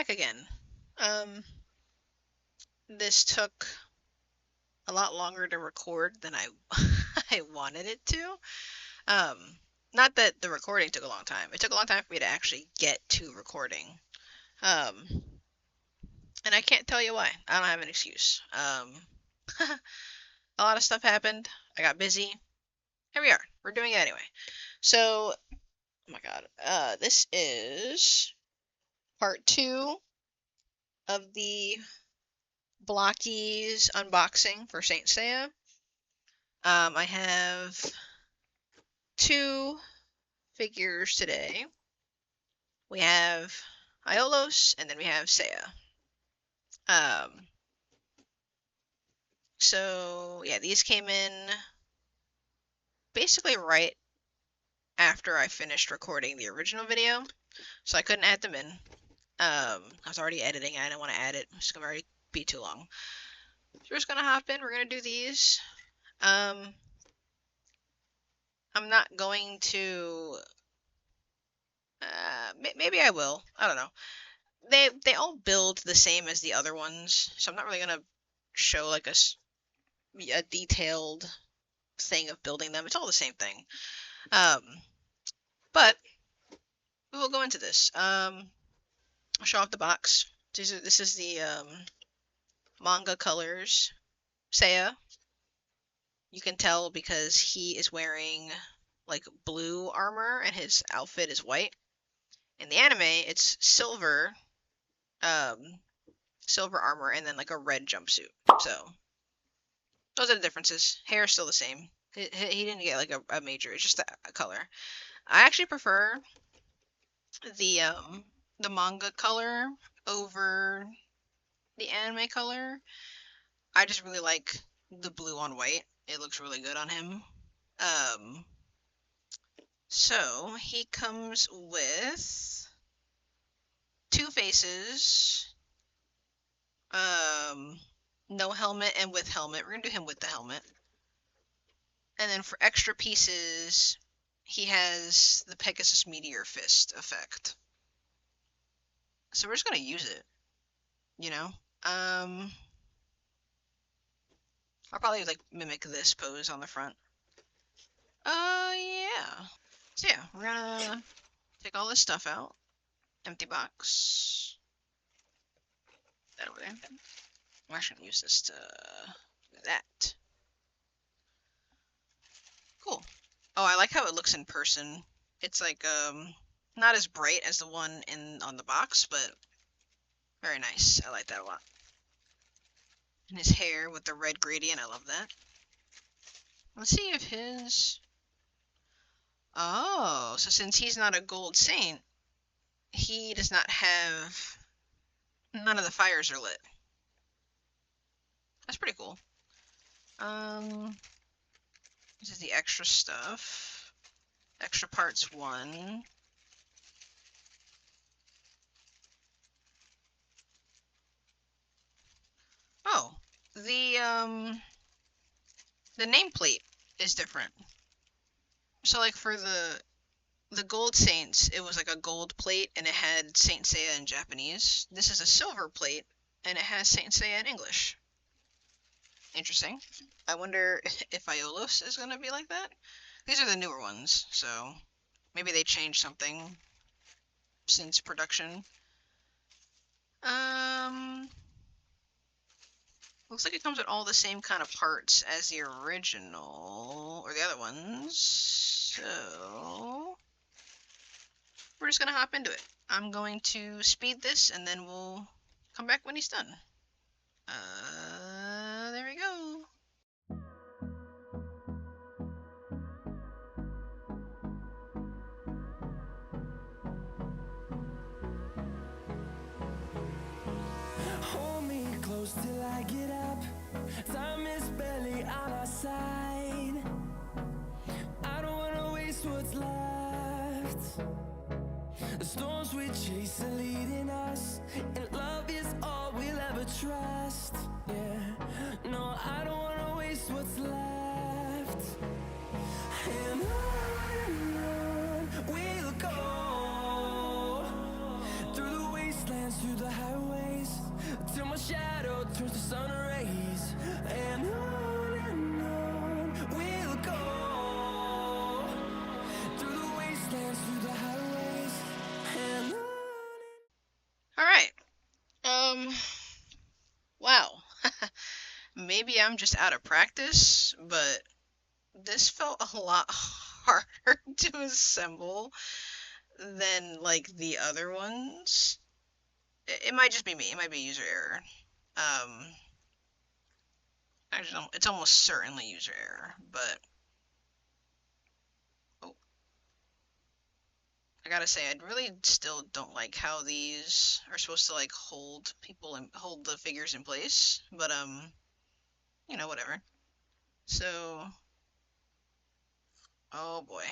back again. This took a lot longer to record than I I wanted it to. Not that the recording took a long time. It took a long time for me to actually get to recording. And I can't tell you why. I don't have an excuse. A lot of stuff happened. I got busy. Here we are. We're doing it anyway. So, oh my god. This is part 2 of the Blokees unboxing for Saint Seiya. I have 2 figures today. We have Aiolos, and then we have Seiya. So yeah, these came in basically right after I finished recording the original video, so I couldn't add them in. I was already editing, I didn't want to add it. It's gonna already be too long. So we're just gonna hop in. We're gonna do these. I'm not going to. Maybe I will. I don't know. They all build the same as the other ones, so I'm not really gonna show like a detailed thing of building them. It's all the same thing. But we will go into this. I'll show off the box. This is the manga colors. Seiya. You can tell because he is wearing like blue armor and his outfit is white. In the anime, it's silver armor and then like a red jumpsuit. So those are the differences. Hair is still the same. He didn't get like a major. It's just a color. I actually prefer the manga color over the anime color. I just really like the blue on white. It looks really good on him. So he comes with 2 faces. No helmet and with helmet. We're gonna do him with the helmet. And then for extra pieces, he has the Pegasus Meteor Fist effect. So we're just gonna use it, you know? I'll probably like mimic this pose on the front. Yeah. So yeah, we're gonna take all this stuff out. Empty box. That over there. I'm actually gonna use this to do that. Cool. Oh, I like how it looks in person. It's like not as bright as the one on the box, but very nice. I like that a lot. And his hair with the red gradient, I love that. Let's see if his... Oh, so since he's not a gold saint, he does not have... None of the fires are lit. That's pretty cool. This is the extra stuff. Extra parts 1. Oh, the nameplate is different. So like for the gold saints, it was like a gold plate and it had Saint Seiya in Japanese. This is a silver plate and it has Saint Seiya in English. Interesting. I wonder if Aiolos is gonna be like that. These are the newer ones, so maybe they changed something since production. Looks like it comes with all the same kind of parts as the original, or the other ones, so we're just gonna hop into it. I'm going to speed this, and then we'll come back when he's done. There we go. Hold me close till I get up. Time is barely on our side. I don't wanna waste what's left. The storms we chase are leading us, and love is all we'll ever trust. Yeah, no, I don't wanna waste what's left. And on we'll go through the wastelands wastelands, through the highways, till my shadow turns to sun rays. And on we'll go, through the wastelands, through the highways, and on. All right. Wow. Maybe I'm just out of practice, but this felt a lot harder to assemble than like the other ones. It might just be me. It might be user error. Um, actually, it's almost certainly user error. But oh, I gotta say, I really still don't like how these are supposed to like hold people and hold the figures in place. But whatever. So, oh boy,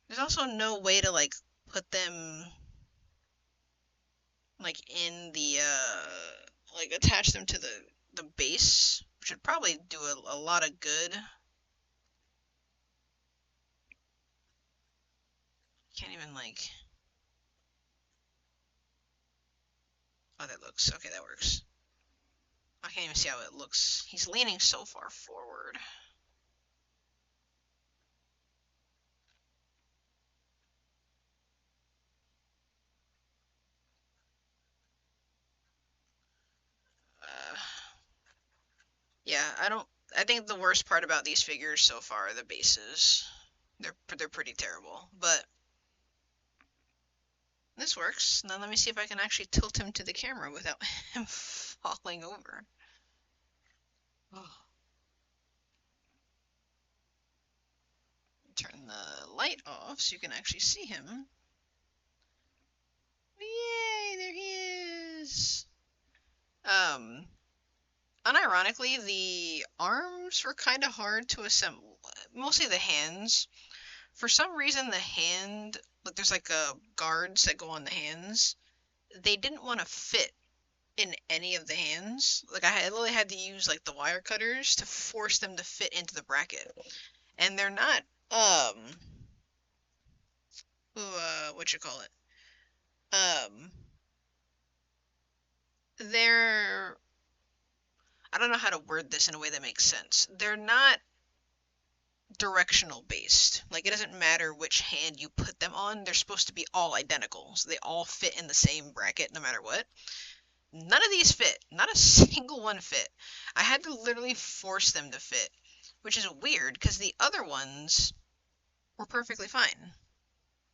there's also no way to like put them like in the like attach them to the base, which would probably do a lot of good. Can't even like. Oh, that looks okay. That works. I can't even see how it looks. He's leaning so far forward. Uh, yeah, I don't. I think the worst part about these figures so far are the bases. They're pretty terrible, but this works. Now let me see if I can actually tilt him to the camera without him falling over. Oh. Turn the light off so you can actually see him. Yay, there he is. Unironically, the arms were kind of hard to assemble. Mostly the hands. For some reason, the hand, like there's like guards that go on the hands. They didn't want to fit in any of the hands. Like I literally had to use like the wire cutters to force them to fit into the bracket. And they're not, what you call it? They're, I don't know how to word this in a way that makes sense. They're not directional based. Like it doesn't matter which hand you put them on, they're supposed to be all identical. So they all fit in the same bracket no matter what. None of these fit. Not a single one fit. I had to literally force them to fit, which is weird because the other ones were perfectly fine.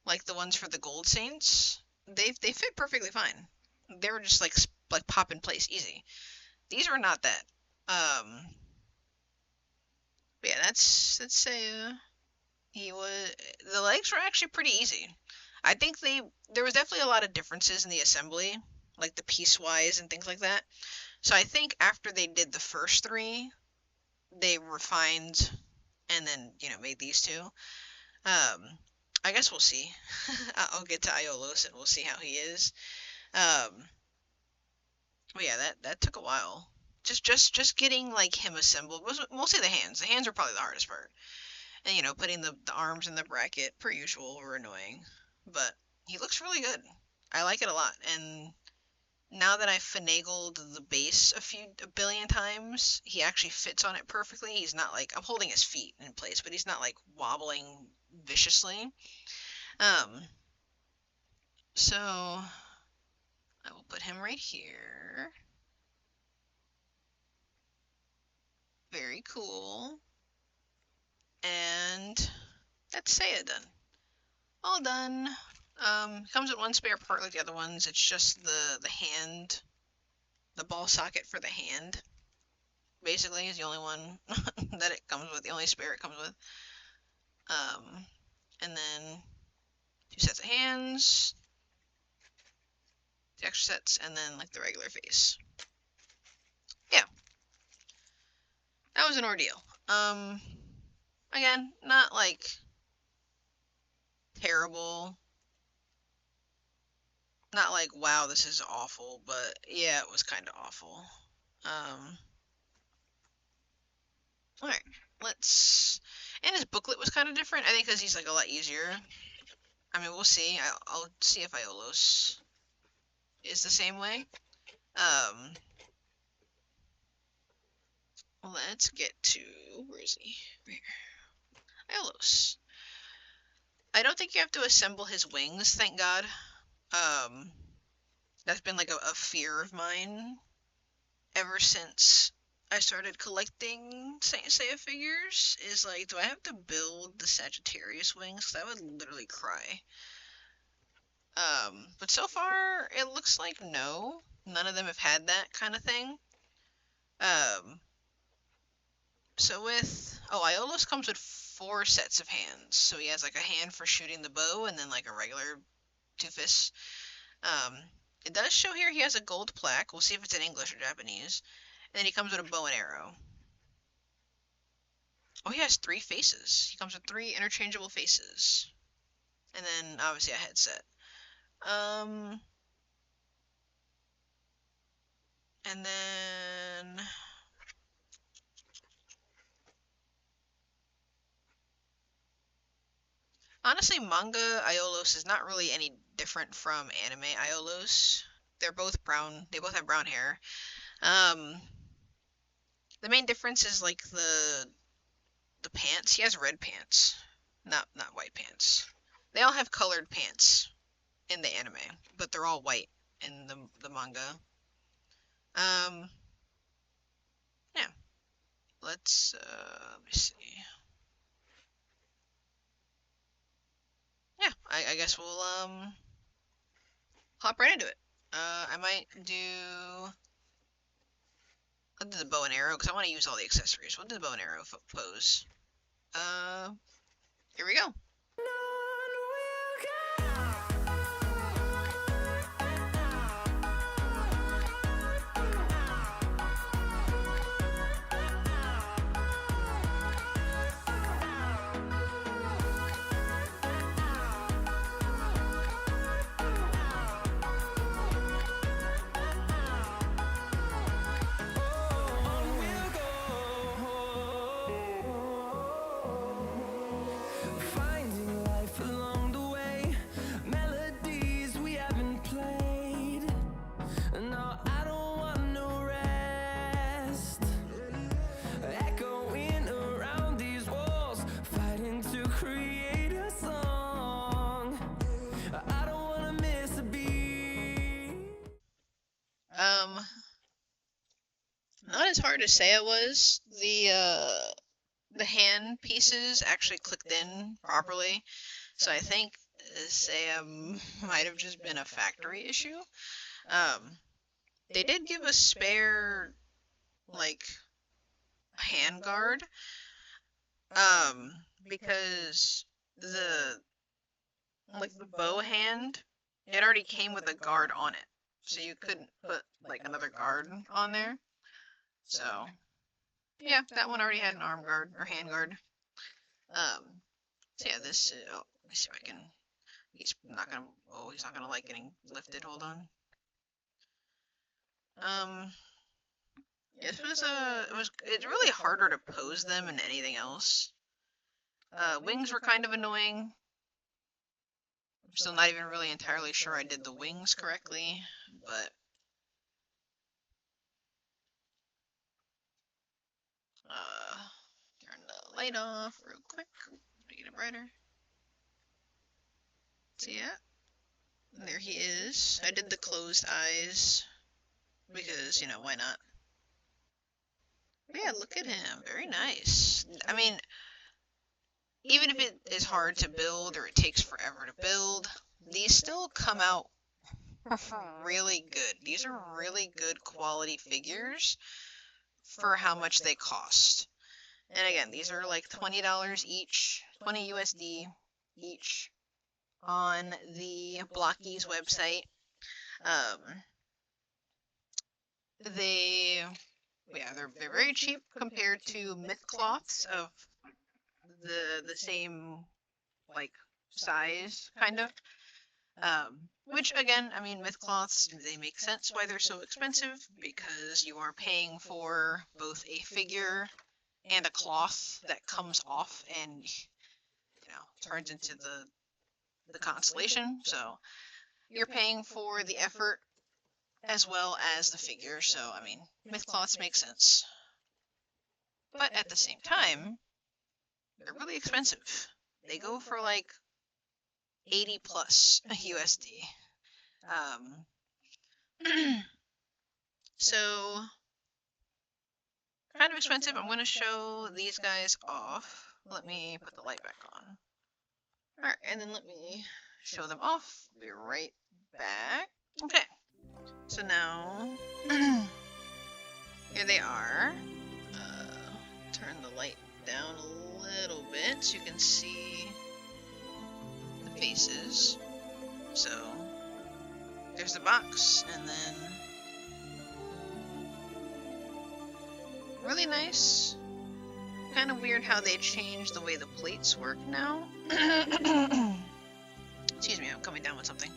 Like the ones for the Gold Saints, they fit perfectly fine. They were just like pop in place easy. These were not that. But yeah, let's say he was the legs were actually pretty easy. I think there was definitely a lot of differences in the assembly, like the piecewise and things like that. So I think after they did the first three, they refined and then made these two. I guess we'll see. I'll get to Aiolos and we'll see how he is. But yeah, that took a while. Just getting like him assembled was mostly the hands. The hands are probably the hardest part. And putting the arms in the bracket per usual were annoying. But he looks really good. I like it a lot. And now that I've finagled the base a billion times, he actually fits on it perfectly. He's not like I'm holding his feet in place, but he's not like wobbling viciously. So I will put him right here. Very cool. And that's Seiya done. All done. Comes with one spare part like the other ones. It's just the hand, the ball socket for the hand. Basically, is the only one that it comes with. The only spare it comes with. And then 2 sets of hands, the extra sets, and then like the regular face. Yeah, that was an ordeal. Again, not like terrible. Not like wow, this is awful, but yeah, it was kind of awful. All right, let's. And his booklet was kind of different. I think because he's like a lot easier. I mean, we'll see. I'll see if Aiolos is the same way. Let's get to, where is he? Right here. Aiolos. I don't think you have to assemble his wings, thank God. Um, that's been like a fear of mine ever since I started collecting Saint Seiya figures. Is like, do I have to build the Sagittarius wings? Because I would literally cry. But so far, it looks like no. None of them have had that kind of thing. Um, so Aiolos comes with 4 sets of hands. So he has like a hand for shooting the bow, and then like a regular 2 fists. Um, it does show here he has a gold plaque. We'll see if it's in English or Japanese. And then he comes with a bow and arrow. Oh, he has 3 faces. He comes with 3 interchangeable faces. And then obviously a headset. And then honestly, manga Aiolos is not really any different from anime Aiolos. They're both brown. They both have brown hair. Um, the main difference is like the pants. He has red pants, not white pants. They all have colored pants in the anime, but they're all white in the manga. Um, yeah. Let me see. Yeah, I guess we'll hop right into it. I might do. I'll do the bow and arrow because I want to use all the accessories. We'll do the bow and arrow pose. Uh, Here we go. Um, Not as hard as Seiya was. The hand pieces actually clicked in properly, so I think Seiya might have just been a factory issue. Um, they did give a spare like hand guard, because the bow hand, it already came with a guard on it, so you couldn't put like another guard on there. So yeah, that one already had an arm guard or hand guard. So yeah, this. Oh, let me see if I can. He's not gonna. Oh, he's not gonna like getting lifted. Hold on. Um. This was it's really harder to pose them than anything else. Wings were kind of annoying. I'm still not even really entirely sure I did the wings correctly, but turn the light off real quick. Make it brighter. So yeah, there he is. I did the closed eyes because, why not? But yeah, look at him. Very nice. I mean, even if it is hard to build or it takes forever to build, these still come out really good. These are really good quality figures for how much they cost. And again, these are like $20 each, 20 USD each on the Blokees website. They're very cheap compared to myth cloths of the same like size kind of. Which again, I mean, myth cloths, they make sense why they're so expensive because you are paying for both a figure and a cloth that comes off and turns into the constellation. So you're paying for the effort as well as the figure, so I mean, myth cloths make sense. But at the same time, they're really expensive. They go for like 80 plus USD. So kind of expensive. I'm going to show these guys off. Let me put the light back on. Alright, and then let me show them off. Be right back. Okay, so now here they are. Turn the light down a little bit so you can see the faces. So there's the box, and then really nice. Kind of weird how they changed the way the plates work now. Excuse me, I'm coming down with something.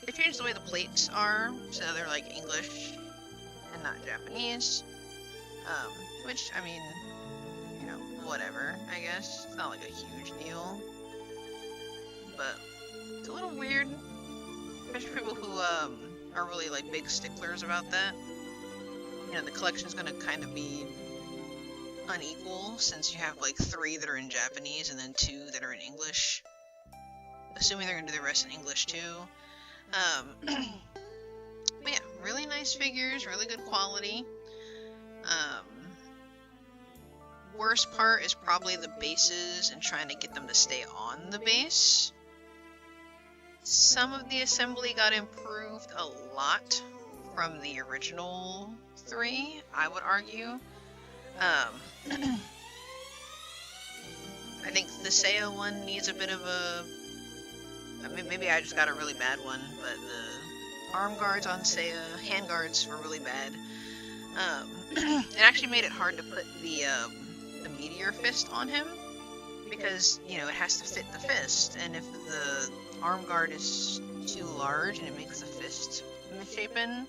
They changed the way the plates are, so they're like English and not Japanese. Which, I mean, you know, whatever, I guess. It's not like a huge deal. But it's a little weird. Especially for people who are really like big sticklers about that. You know, the collection's gonna kind of be unequal since you have like 3 that are in Japanese and then 2 that are in English. Assuming they're gonna do the rest in English too. But yeah, really nice figures, really good quality. Worst part is probably the bases and trying to get them to stay on the base. Some of the assembly got improved a lot from the original 3, I would argue. I think the Seiya one needs a bit of a... I mean, maybe I just got a really bad one, but the arm guards on Seiya, hand guards were really bad. It actually made it hard to put the meteor fist on him, because, you know, it has to fit the fist, and if the arm guard is too large and it makes the fist misshapen,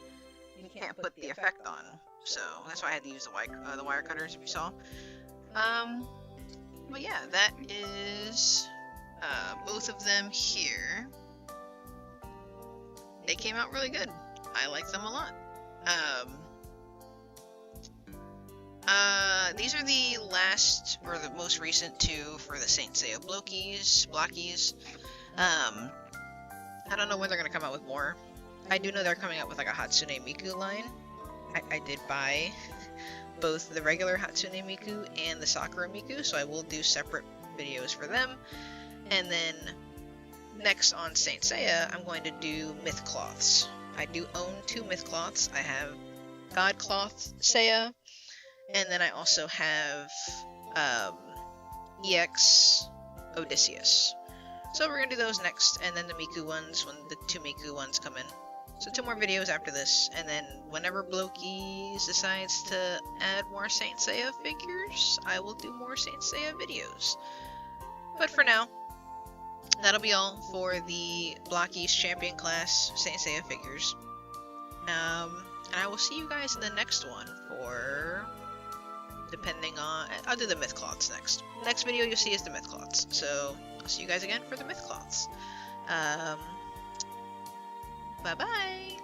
you can't put the effect on. So that's why I had to use the wire cutters, if you saw. But yeah, that is both of them here. They came out really good. I like them a lot. These are the last, or the most recent 2 for the Saint Seiya Blokees. I don't know when they're gonna come out with more. I do know they're coming out with like a Hatsune Miku line. I did buy both the regular Hatsune Miku and the Sakura Miku, so I will do separate videos for them. And then next on Saint Seiya, I'm going to do myth cloths. I do own 2 myth cloths. I have God Cloth Seiya, and then I also have EX Odysseus. So we're going to do those next, and then the Miku ones when the 2 Miku ones come in. So 2 more videos after this, and then whenever Blokees decides to add more Saint Seiya figures, I will do more Saint Seiya videos. But for now, that'll be all for the Blokees Champion Class Saint Seiya figures. And I will see you guys in the next one for... depending on... I'll do the myth cloths next. Next video you'll see is the myth cloths. So, I'll see you guys again for the myth cloths. Bye-bye!